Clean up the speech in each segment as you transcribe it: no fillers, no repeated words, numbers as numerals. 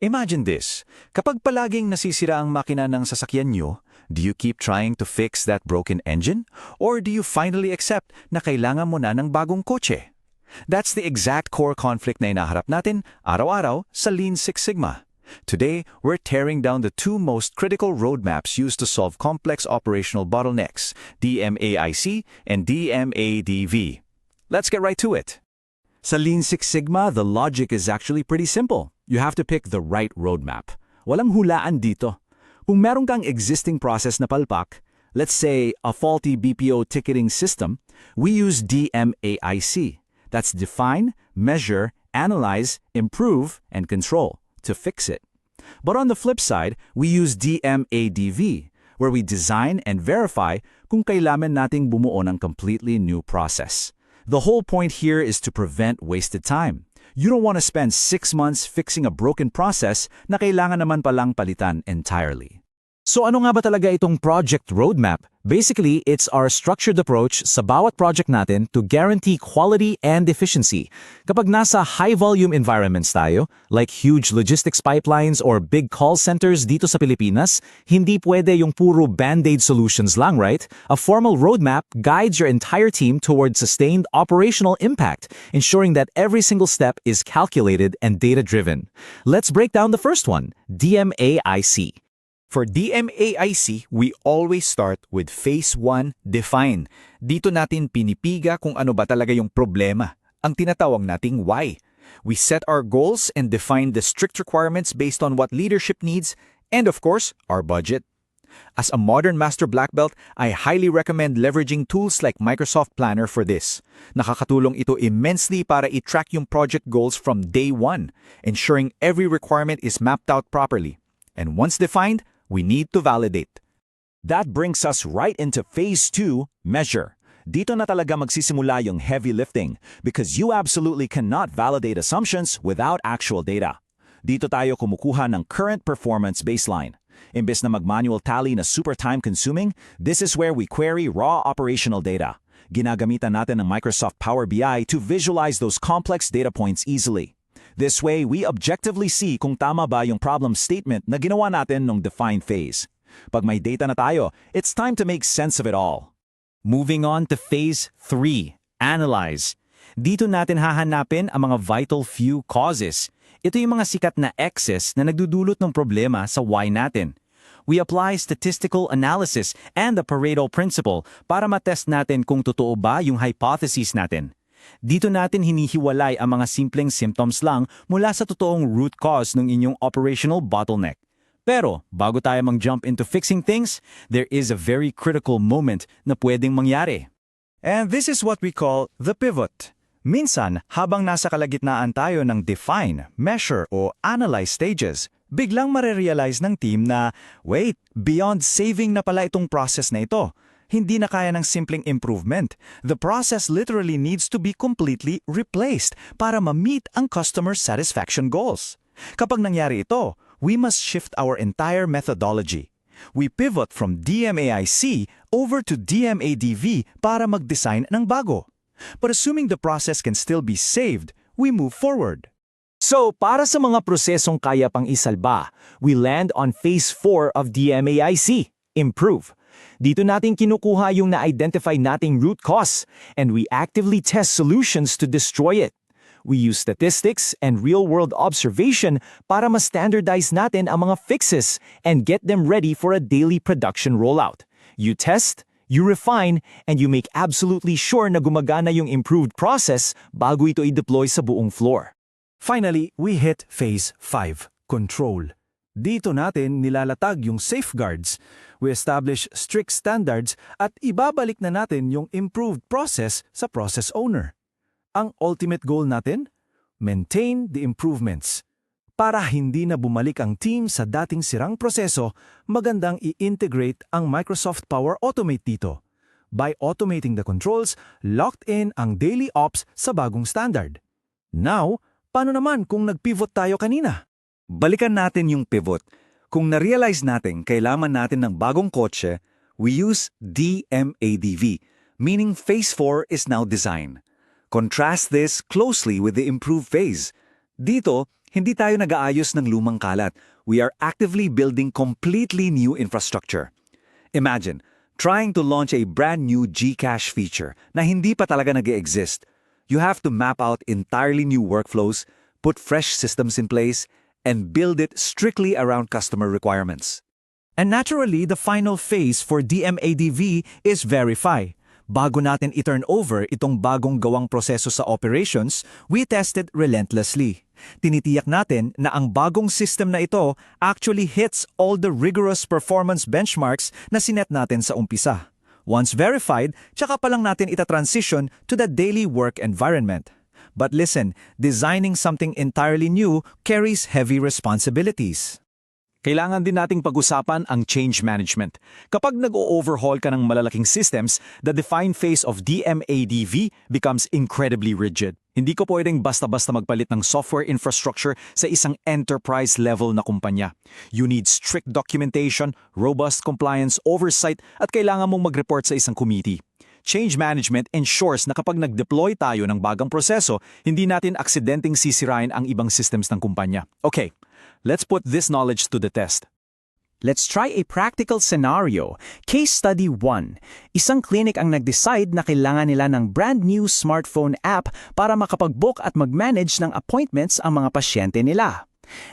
Imagine this, kapag palaging nasisira ang makina ng sasakyan nyo, do you keep trying to fix that broken engine? Or do you finally accept na kailangan mo na ng bagong kotse? That's the exact core conflict na inaharap natin araw-araw sa Lean Six Sigma. Today, we're tearing down the two most critical roadmaps used to solve complex operational bottlenecks, DMAIC and DMADV. Let's get right to it. Sa Lean Six Sigma, the logic is actually pretty simple. You have to pick the right roadmap. Walang hulaan dito. Kung meron kang existing process na palpak, let's say a faulty BPO ticketing system, we use DMAIC. That's define, measure, analyze, improve, and control to fix it. But on the flip side, we use DMADV, where we design and verify kung kailangan nating bumuo ng completely new process. The whole point here is to prevent wasted time. You don't want to spend 6 months fixing a broken process na kailangan naman palang palitan entirely. So ano nga ba talaga itong project roadmap? Basically, it's our structured approach sa bawat project natin to guarantee quality and efficiency. Kapag nasa high-volume environments tayo, like huge logistics pipelines or big call centers dito sa Pilipinas, hindi pwede yung puro band-aid solutions lang, right? A formal roadmap guides your entire team toward sustained operational impact, ensuring that every single step is calculated and data-driven. Let's break down the first one, DMAIC. For DMAIC, we always start with Phase 1, Define. Dito natin pinipiga kung ano ba talaga yung problema, ang tinatawag nating why. We set our goals and define the strict requirements based on what leadership needs and, of course, our budget. As a modern master black belt, I highly recommend leveraging tools like Microsoft Planner for this. Nakakatulong ito immensely para i-track yung project goals from day one, ensuring every requirement is mapped out properly. And once defined, we need to validate. That brings us right into Phase 2, Measure. Dito na talaga magsisimula yung heavy lifting because you absolutely cannot validate assumptions without actual data. Dito tayo kumukuha ng current performance baseline. Imbes na mag-manual tally na super time-consuming, this is where we query raw operational data. Ginagamitan natin ng Microsoft Power BI to visualize those complex data points easily. This way, we objectively see kung tama ba yung problem statement na ginawa natin nung define phase. Pag may data na tayo, it's time to make sense of it all. Moving on to Phase 3, Analyze. Dito natin hahanapin ang mga vital few causes. Ito yung mga sikat na X's na nagdudulot ng problema sa Y natin. We apply statistical analysis and the Pareto principle para matest natin kung totoo ba yung hypothesis natin. Dito natin hinihiwalay ang mga simpleng symptoms lang mula sa totoong root cause ng inyong operational bottleneck. Pero bago tayo mag-jump into fixing things, there is a very critical moment na pwedeng mangyari. And this is what we call the pivot. Minsan, habang nasa kalagitnaan tayo ng define, measure o analyze stages, biglang marerealize ng team na, wait, beyond saving na pala itong process na ito. Hindi na kaya ng simpleng improvement. The process literally needs to be completely replaced para ma-meet ang customer satisfaction goals. Kapag nangyari ito, we must shift our entire methodology. We pivot from DMAIC over to DMADV para mag-design ng bago. But assuming the process can still be saved, we move forward. So, para sa mga prosesong kaya pang isalba, we land on Phase 4 of DMAIC, Improve. Dito natin kinukuha yung na-identify nating root cause, and we actively test solutions to destroy it. We use statistics and real-world observation para ma-standardize natin ang mga fixes and get them ready for a daily production rollout. You test, you refine, and you make absolutely sure na gumagana yung improved process bago ito i-deploy sa buong floor. Finally, we hit Phase 5, Control. Dito natin nilalatag yung safeguards. We establish strict standards at ibabalik na natin yung improved process sa process owner. Ang ultimate goal natin? Maintain the improvements. Para hindi na bumalik ang team sa dating sirang proseso, magandang i-integrate ang Microsoft Power Automate dito. By automating the controls, locked in ang daily ops sa bagong standard. Now, paano naman kung nag-pivot tayo kanina? Balikan natin yung pivot. Kung na-realize natin kailangan natin ng bagong kotse, we use DMADV, meaning Phase 4 is now design. Contrast this closely with the improve phase. Dito, Hindi tayo nag-aayos ng lumang kalat. We are actively building completely new infrastructure. Imagine, trying to launch a brand new Gcash feature na hindi pa talaga nag-exist. You have to map out entirely new workflows, put fresh systems in place, and build it strictly around customer requirements. And naturally, the final phase for DMADV is verify. Bago natin i-turn over itong bagong gawang proseso sa operations, we test it relentlessly. Tinitiyak natin na ang bagong system na ito actually hits all the rigorous performance benchmarks na sinet natin sa umpisa. Once verified, tsaka pa lang natin ita-transition to the daily work environment. But listen, designing something entirely new carries heavy responsibilities. Kailangan din nating pag-usapan ang change management. Kapag nag-o-overhaul ka ng malalaking systems, the defined phase of DMADV becomes incredibly rigid. Hindi ko pwedeng basta-basta magpalit ng software infrastructure sa isang enterprise-level na kumpanya. You need strict documentation, robust compliance oversight, at kailangan mong mag-report sa isang committee. Change management ensures na kapag nag-deploy tayo ng bagang proseso, hindi natin aksidenteng sisirain ang ibang systems ng kumpanya. Okay, let's put this knowledge to the test. Let's try a practical scenario. Case Study 1. Isang clinic ang nag-decide na kailangan nila ng brand new smartphone app para makapag-book at mag-manage ng appointments ang mga pasyente nila.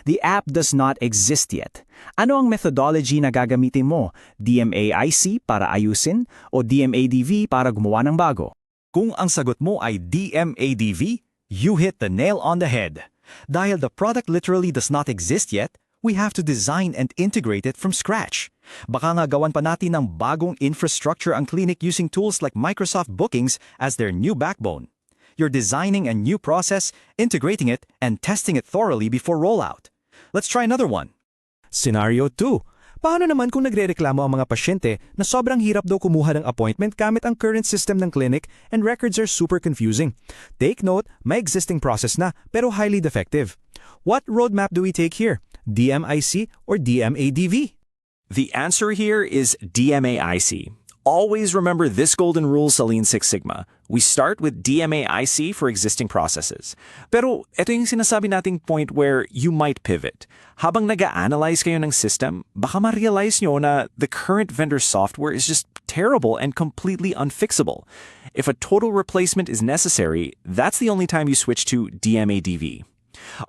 The app does not exist yet. Ano ang methodology na gagamitin mo? DMAIC para ayusin o DMADV para gumawa ng bago? Kung ang sagot mo ay DMADV, you hit the nail on the head. Dahil the product literally does not exist yet, we have to design and integrate it from scratch. Baka nga gawan pa natin ng bagong infrastructure ang clinic using tools like Microsoft Bookings as their new backbone. You're designing a new process, integrating it, and testing it thoroughly before rollout. Let's try another one. Scenario 2. Paano naman kung nagrereklamo ang mga pasyente na sobrang hirap daw kumuha ng appointment gamit ang current system ng clinic and records are super confusing? Take note, may existing process na pero highly defective. What roadmap do we take here? DMIC or DMADV? The answer here is DMAIC. Always remember this golden rule sa Lean Six Sigma. We start with DMAIC for existing processes. Pero ito yung sinasabi nating point where you might pivot. Habang nag-a-analyze kayo ng system, baka ma-realize nyo na the current vendor software is just terrible and completely unfixable. If a total replacement is necessary, that's the only time you switch to DMADV.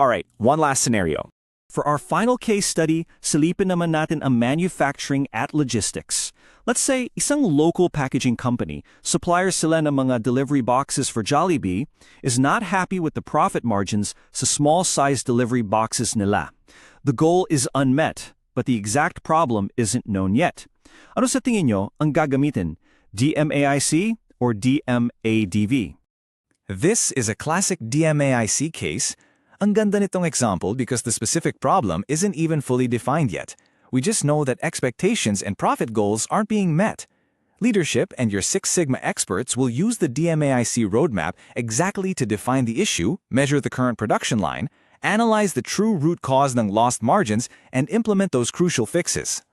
Alright, one last scenario. For our final case study, silipin naman natin ang manufacturing at logistics. Let's say, isang local packaging company, supplier sila ng mga delivery boxes for Jollibee, is not happy with the profit margins sa small-sized delivery boxes nila. The goal is unmet, but the exact problem isn't known yet. Ano sa tingin nyo ang gagamitin? DMAIC or DMADV? This is a classic DMAIC case. Ang ganda nitong example because the specific problem isn't even fully defined yet. We just know that expectations and profit goals aren't being met. Leadership and your Six Sigma experts will use the DMAIC roadmap exactly to define the issue, measure the current production line, analyze the true root cause ng lost margins, and implement those crucial fixes.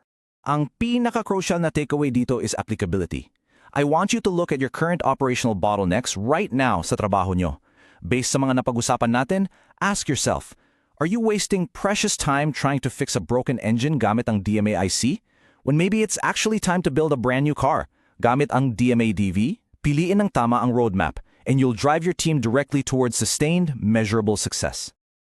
Ang pinaka-crucial na takeaway dito is applicability. I want you to look at your current operational bottlenecks right now sa trabaho nyo. Based sa mga napag-usapan natin, ask yourself, are you wasting precious time trying to fix a broken engine gamit ang DMAIC? When maybe it's actually time to build a brand new car, gamit ang DMADV? Piliin ng tama ang roadmap, and you'll drive your team directly towards sustained, measurable success.